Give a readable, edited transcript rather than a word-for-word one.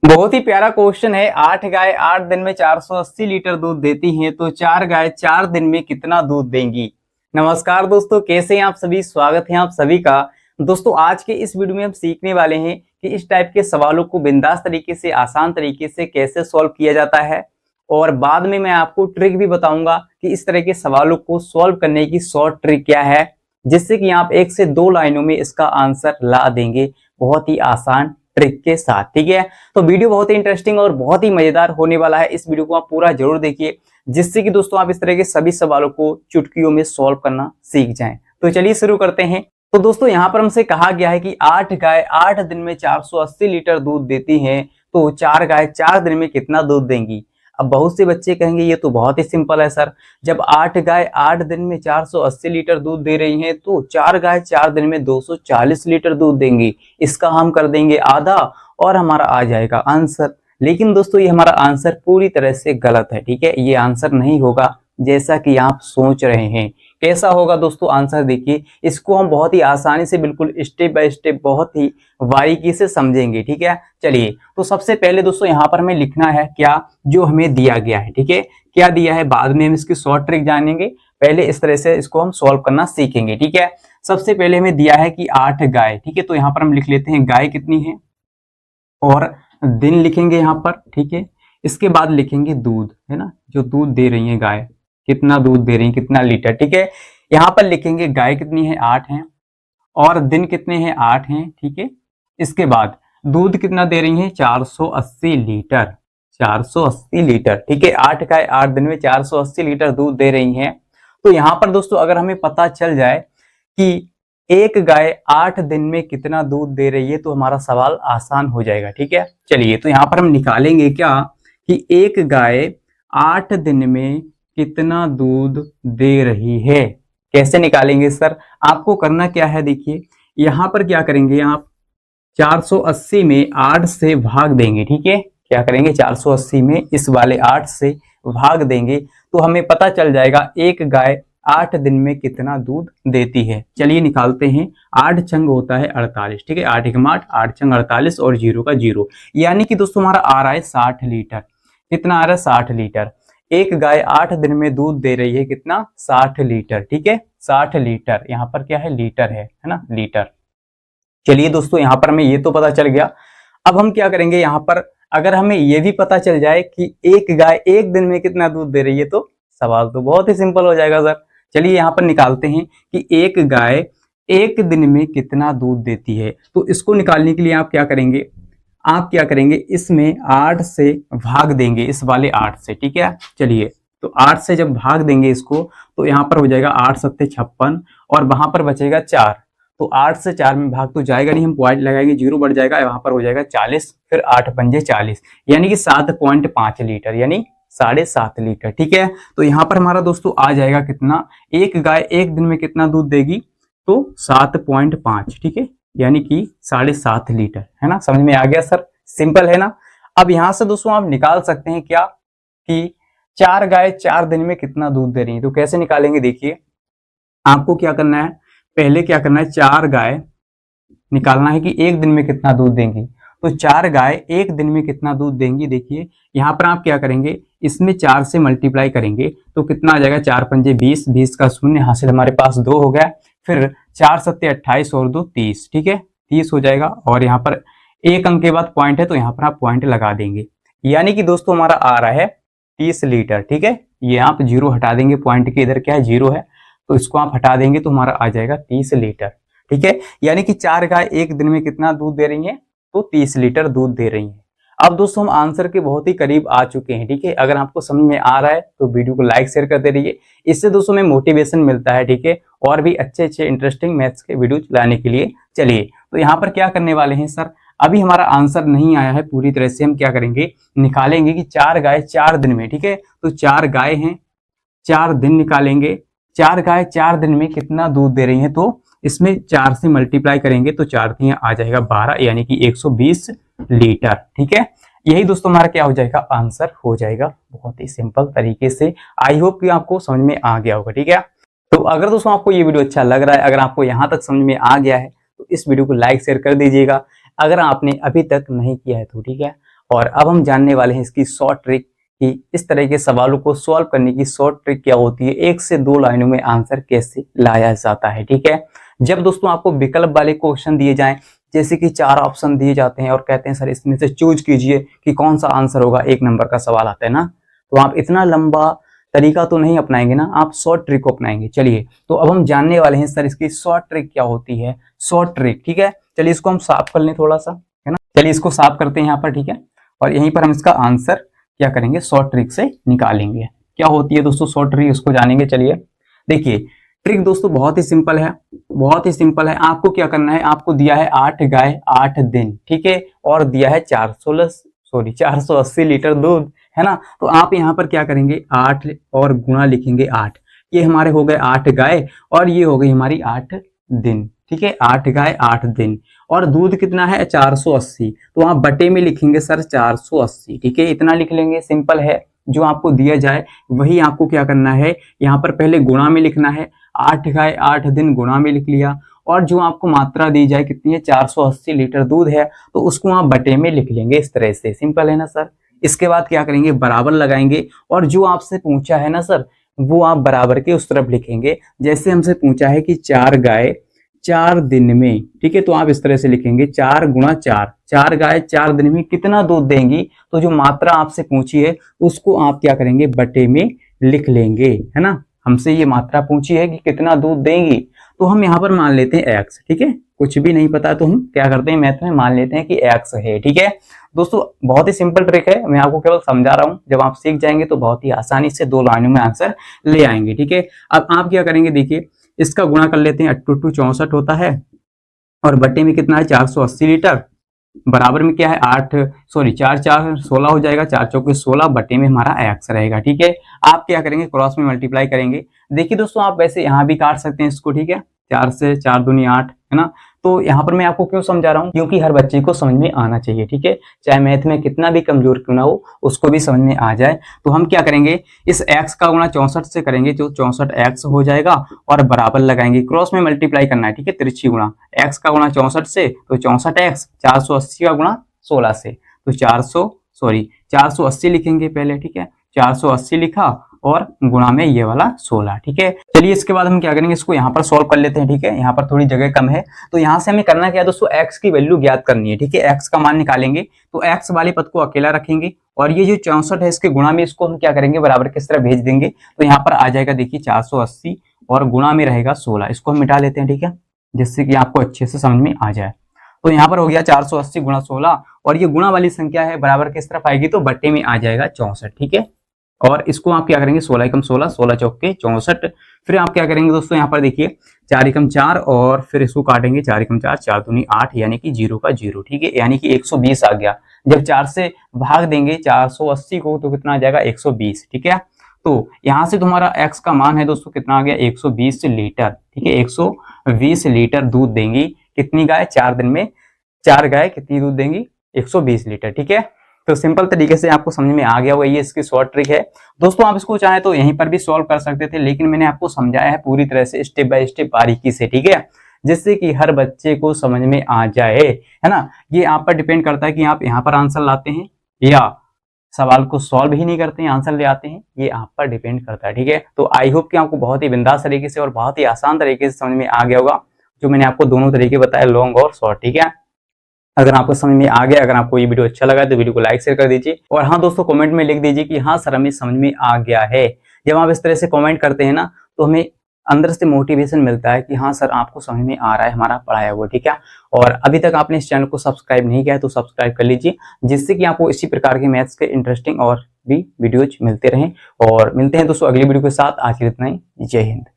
बहुत ही प्यारा क्वेश्चन है। 8 गाय 8 दिन में 480 लीटर दूध देती हैं, तो 4 गाय 4 दिन में कितना दूध देंगी। नमस्कार दोस्तों, कैसे हैं आप सभी। स्वागत है आप सभी का। दोस्तों आज के इस वीडियो में हम सीखने वाले हैं कि इस टाइप के सवालों को बिंदास तरीके से, आसान तरीके से कैसे सॉल्व किया जाता है। और बाद में मैं आपको ट्रिक भी बताऊंगा कि इस तरह के सवालों को सॉल्व करने की शॉर्ट ट्रिक क्या है, जिससे कि आप 1 से 2 लाइनों में इसका आंसर ला देंगे बहुत ही आसान ट्रिक के साथ। ठीक है, तो वीडियो बहुत ही इंटरेस्टिंग और बहुत ही मजेदार होने वाला है। इस वीडियो को आप पूरा जरूर देखिए, जिससे कि दोस्तों आप इस तरह के सभी सवालों को चुटकियों में सॉल्व करना सीख जाएं। तो चलिए शुरू करते हैं। तो दोस्तों यहाँ पर हमसे कहा गया है कि 8 गाय 8 दिन में 480 लीटर दूध देती हैं, तो 4 गाय 4 दिन में कितना दूध देंगी। अब बहुत से बच्चे कहेंगे ये तो बहुत ही सिंपल है सर, जब 8 गाय 8 दिन में 480 लीटर दूध दे रही हैं तो 4 गाय 4 दिन में 240 लीटर दूध देंगी। इसका हम कर देंगे आधा और हमारा आ जाएगा आंसर। लेकिन दोस्तों ये हमारा आंसर पूरी तरह से गलत है। ठीक है, ये आंसर नहीं होगा जैसा कि आप सोच रहे हैं। कैसा होगा दोस्तों आंसर, देखिए इसको हम बहुत ही आसानी से, बिल्कुल स्टेप बाय स्टेप, बहुत ही बारीकी से समझेंगे। ठीक है, चलिए तो सबसे पहले दोस्तों यहाँ पर हमें लिखना है क्या जो हमें दिया गया है। ठीक है, क्या दिया है बाद में हम इसकी शॉर्ट ट्रिक जानेंगे, पहले इस तरह से इसको हम सॉल्व करना सीखेंगे। ठीक है, सबसे पहले हमें दिया है कि 8 गाय। ठीक है, तो यहाँ पर हम लिख लेते हैं गाय कितनी है और दिन लिखेंगे यहाँ पर। ठीक है, इसके बाद लिखेंगे दूध, है ना, जो दूध दे रही है गाय, कितना दूध दे रही है, कितना लीटर। ठीक है, यहाँ पर लिखेंगे गाय कितनी है 8 है और दिन कितने हैं 8 हैं। ठीक है, इसके बाद दूध कितना दे रही है 480 लीटर, 480 लीटर। ठीक है, 8 गाय 8 दिन में 480 लीटर दूध दे रही हैं। तो यहाँ पर दोस्तों अगर हमें पता चल जाए कि 1 गाय 8 दिन में कितना दूध दे रही है तो हमारा सवाल आसान हो जाएगा। ठीक है, चलिए तो यहाँ पर हम निकालेंगे क्या कि 1 गाय 8 दिन में कितना दूध दे रही है। कैसे निकालेंगे सर, आपको करना क्या है, देखिए यहाँ पर क्या करेंगे आप 480 में 8 से भाग देंगे। ठीक है, क्या करेंगे 480 में इस वाले 8 से भाग देंगे तो हमें पता चल जाएगा 1 गाय 8 दिन में कितना दूध देती है। चलिए निकालते हैं। 8 छंग होता है 48। ठीक है, 8 एक 8, 8 छंग 48 और 0 का 0, यानी कि दोस्तों हमारा आ रहा है 60 लीटर। कितना आ रहा है 60 लीटर। 1 गाय 8 दिन में दूध दे रही है कितना 60 लीटर। ठीक है, 60 लीटर, यहाँ पर क्या है लीटर है ना, लीटर। चलिए दोस्तों यहाँ पर हमें ये तो पता चल गया। अब हम क्या करेंगे, यहाँ पर अगर हमें ये भी पता चल जाए कि 1 गाय 1 दिन में कितना दूध दे रही है तो सवाल तो बहुत ही सिंपल हो जाएगा सर। चलिए यहाँ पर निकालते हैं कि 1 गाय 1 दिन में कितना दूध देती है। तो इसको निकालने के लिए आप क्या करेंगे, इसमें 8 से भाग देंगे, इस वाले 8 से। ठीक है, चलिए तो 8 से जब भाग देंगे इसको तो यहाँ पर हो जाएगा 8 सत्ते 56 और वहां पर बचेगा 4। तो 8 से 4 में भाग तो जाएगा नहीं, हम पॉइंट लगाएंगे, 0 बढ़ जाएगा, वहां पर हो जाएगा 40, फिर 8 पंजे 40, यानी कि 7.5 लीटर, यानी 7.5 लीटर। ठीक है, तो यहाँ पर हमारा दोस्तों आ जाएगा कितना, 1 गाय 1 दिन में कितना दूध देगी तो 7.5। ठीक है, यानी कि 7.5 लीटर, है ना। समझ में आ गया सर, सिंपल है ना। अब यहां से दोस्तों आप निकाल सकते हैं क्या कि 4 गाय 4 दिन में कितना दूध दे रही है। तो कैसे निकालेंगे, देखिए आपको क्या करना है, पहले क्या करना है, 4 गाय निकालना है कि 1 दिन में कितना दूध देंगी। तो 4 गाय 1 दिन में कितना दूध देंगी, देखिए यहाँ पर आप क्या करेंगे, इसमें 4 से मल्टीप्लाई करेंगे तो कितना आ जाएगा, 4 पंजे 20, 20 का शून्य हासिल हमारे पास 2 हो गया, फिर 4 सत्ते 28 और 2 30। ठीक है, 30 हो जाएगा और यहाँ पर एक अंक के बाद पॉइंट है तो यहाँ पर आप पॉइंट लगा देंगे, यानी कि दोस्तों हमारा आ रहा है 30 लीटर। ठीक है, ये आप 0 हटा देंगे, पॉइंट के इधर क्या है 0 है, तो इसको आप हटा देंगे तो हमारा आ जाएगा 30 लीटर। ठीक है, यानी कि 4 गाय 1 दिन में कितना दूध दे रही है तो 30 लीटर दूध दे रही है। अब दोस्तों हम आंसर के बहुत ही करीब आ चुके हैं। ठीक है, अगर आपको समझ में आ रहा है तो वीडियो को लाइक शेयर करते रहिए, इससे दोस्तों में मोटिवेशन मिलता है। ठीक है, और भी अच्छे अच्छे इंटरेस्टिंग मैथ्स के वीडियो लाने के लिए। चलिए तो यहाँ पर क्या करने वाले हैं सर, अभी हमारा आंसर नहीं आया है पूरी तरह से, हम क्या करेंगे, निकालेंगे कि 4 गाय 4 दिन में। ठीक है, तो 4 गाय हैं, 4 दिन निकालेंगे, 4 गाय 4 दिन में कितना दूध दे रही है तो इसमें 4 से मल्टीप्लाई करेंगे तो 4 दिया आ जाएगा 12, यानी कि 120 लीटर। ठीक है, यही दोस्तों हमारा क्या हो जाएगा, आंसर हो जाएगा, बहुत ही सिंपल तरीके से। आई होप कि आपको समझ में आ गया होगा। ठीक है, तो अगर दोस्तों आपको ये वीडियो अच्छा लग रहा है, अगर आपको यहाँ तक समझ में आ गया है तो इस वीडियो को लाइक शेयर कर दीजिएगा, अगर आपने अभी तक नहीं किया है तो। ठीक है, और अब हम जानने वाले हैं इसकी शॉर्ट ट्रिक कि इस तरह के सवालों को सॉल्व करने की शॉर्ट ट्रिक क्या होती है, 1 से 2 लाइनों में आंसर कैसे लाया जाता है। ठीक है, जब दोस्तों आपको विकल्प वाले क्वेश्चन दिए जाएं, जैसे कि 4 ऑप्शन दिए जाते हैं और कहते हैं सर इसमें से चूज कीजिए कि कौन सा आंसर होगा, 1 नंबर का सवाल आता है ना, तो आप इतना लंबा तरीका तो नहीं अपनाएंगे ना, आप शॉर्ट ट्रिक को अपनाएंगे। चलिए, तो अब हम जानने वाले हैं सर इसकी शॉर्ट ट्रिक क्या होती है, शॉर्ट ट्रिक। ठीक है, चलिए इसको हम साफ कर लें थोड़ा सा, है ना। चलिए इसको साफ करते हैं यहाँ पर। ठीक है, और यहीं पर हम इसका आंसर क्या करेंगे, शॉर्ट ट्रिक से निकालेंगे। क्या होती है दोस्तों शॉर्ट ट्रिक, उसको जानेंगे। चलिए देखिए, ट्रिक दोस्तों बहुत ही सिंपल है, बहुत ही सिंपल है। आपको क्या करना है, आपको दिया है 8 गाय 8 दिन, ठीक है, और दिया है 480 लीटर दूध, है ना। तो आप यहाँ पर क्या करेंगे, 8 और गुणा लिखेंगे 8। ये हमारे हो गए 8 गाय और ये हो गई हमारी 8 दिन। ठीक है, 8 गाय 8 दिन और दूध कितना है 480, तो आप बटे में लिखेंगे सर 480। ठीक है, इतना लिख लेंगे, सिंपल है। जो आपको दिया जाए वही आपको क्या करना है, यहाँ पर पहले गुणा में लिखना है, 8 गाय 8 दिन गुणा में लिख लिया, और जो आपको मात्रा दी जाए कितनी है 480 लीटर दूध है, तो उसको आप बटे में लिख लेंगे। इस तरह से सिंपल है ना सर। इसके बाद क्या करेंगे, बराबर लगाएंगे, और जो आपसे पूछा है ना सर वो आप बराबर के उस तरफ लिखेंगे। जैसे हमसे पूछा है कि 4 गाय 4 दिन में, ठीक है, तो आप इस तरह से लिखेंगे 4 गुणा 4, 4 गाय 4 दिन में कितना दूध देंगी, तो जो मात्रा आपसे पूछी है उसको आप क्या करेंगे, बटे में लिख लेंगे, है ना। हमसे ये मात्रा पूछी है कि कितना दूध देंगी, तो हम यहाँ पर मान लेते हैं x। ठीक है, कुछ भी नहीं पता तो हम क्या करते हैं, मैथ में मान लेते हैं कि x है। ठीक है दोस्तों, बहुत ही सिंपल ट्रिक है, मैं आपको केवल समझा रहा हूं। जब आप सीख जाएंगे तो बहुत ही आसानी से 2 लाइनों में आंसर ले आएंगे। ठीक है, अब आप क्या करेंगे, देखिए इसका गुणा कर लेते हैं, 8 2 64 होता है, और बटे में कितना है 480 लीटर, बराबर में क्या है 4 4 16 हो जाएगा, 4 चौके 16, बटे में हमारा x रहेगा। ठीक है, आप क्या करेंगे, क्रॉस में मल्टीप्लाई करेंगे। देखिए दोस्तों, आप वैसे यहाँ भी काट सकते हैं इसको। ठीक है, 4 से 4 दूनी 8, है ना। तो यहाँ पर मैं आपको क्यों समझा रहा हूँ, क्योंकि हर बच्चे को समझ में आना चाहिए। ठीक है, चाहे मैथ में कितना भी कमजोर क्यों ना हो, उसको भी समझ में आ जाए। तो हम क्या करेंगे, इस x का गुणा 64 से करेंगे, जो 64x हो जाएगा, और बराबर लगाएंगे, क्रॉस में मल्टीप्लाई करना है। ठीक है, तिरछी गुणा, x का गुणा 64 से तो 64x, 480 का गुणा 16 से तो 480 लिखेंगे पहले। ठीक है, 480 लिखा और गुणा में ये वाला 16। ठीक है, चलिए इसके बाद हम क्या करेंगे, इसको यहाँ पर सॉल्व कर लेते हैं। ठीक है, यहाँ पर थोड़ी जगह कम है, तो यहाँ से हमें करना क्या है दोस्तों, x की वैल्यू ज्ञात करनी है। ठीक है, x का मान निकालेंगे, तो x वाले पद को अकेला रखेंगे, और ये जो 64 है इसके गुणा में इसको हम क्या करेंगे, बराबर किस तरह भेज देंगे, तो यहाँ पर आ जाएगा देखिए 480 और गुणा में रहेगा 16। इसको हम मिटा लेते हैं। ठीक है, जिससे कि आपको अच्छे से समझ में आ जाए। तो यहाँ पर हो गया 480 गुणा 16, और ये गुणा वाली संख्या है, बराबर किस तरफ आएगी, तो बट्टे में आ जाएगा 64। ठीक है, और इसको आप क्या करेंगे, 16 एकम 16, 16 चौके 64। फिर आप क्या करेंगे दोस्तों, यहाँ पर देखिए 4 एकम 4, और फिर इसको काटेंगे, 4 एकम 4, 4 दूनी 8, यानी कि 0 का 0। ठीक है, यानी कि 120 आ गया। जब 4 से भाग देंगे 480 को, तो कितना आ जाएगा 120। ठीक है, तो यहाँ से तुम्हारा x का मान है दोस्तों कितना आ गया, 120 लीटर। ठीक है, 120 लीटर दूध देंगी कितनी गाय, 4 दिन में 4 गाय कितनी दूध देंगी, 120 लीटर। ठीक है, तो सिंपल तरीके से आपको समझ में आ गया होगा, ये इसकी शॉर्ट ट्रिक है दोस्तों। आप इसको चाहे तो यहीं पर भी सॉल्व कर सकते थे, लेकिन मैंने आपको समझाया है पूरी तरह से, स्टेप बाय स्टेप, बारीकी से। ठीक है, जिससे कि हर बच्चे को समझ में आ जाए, है ना। ये आप पर डिपेंड करता है कि आप यहाँ पर आंसर लाते हैं या सवाल को सॉल्व ही नहीं करते हैं, आंसर ले आते हैं, ये आप पर डिपेंड करता है। ठीक है, तो आई होप कि आपको बहुत ही बिंदास तरीके से और बहुत ही आसान तरीके से समझ में आ गया होगा, जो मैंने आपको दोनों तरीके बताए, लॉन्ग और शॉर्ट। ठीक है, अगर आपको समझ में आ गया, अगर आपको ये वीडियो अच्छा लगा तो वीडियो को लाइक शेयर कर दीजिए, और हाँ दोस्तों कमेंट में लिख दीजिए कि हाँ सर हमें समझ में आ गया है। जब आप इस तरह से कमेंट करते हैं ना, तो हमें अंदर से मोटिवेशन मिलता है कि हाँ सर आपको समझ में आ रहा है हमारा पढ़ाया हुआ। ठीक है, और अभी तक आपने इस चैनल को सब्सक्राइब नहीं किया है तो सब्सक्राइब कर लीजिए, जिससे कि आपको इसी प्रकार के मैथ्स के इंटरेस्टिंग और भी वीडियोज मिलते रहें। और मिलते हैं दोस्तों अगली वीडियो के साथ। आज के लिए इतना ही, जय हिंद।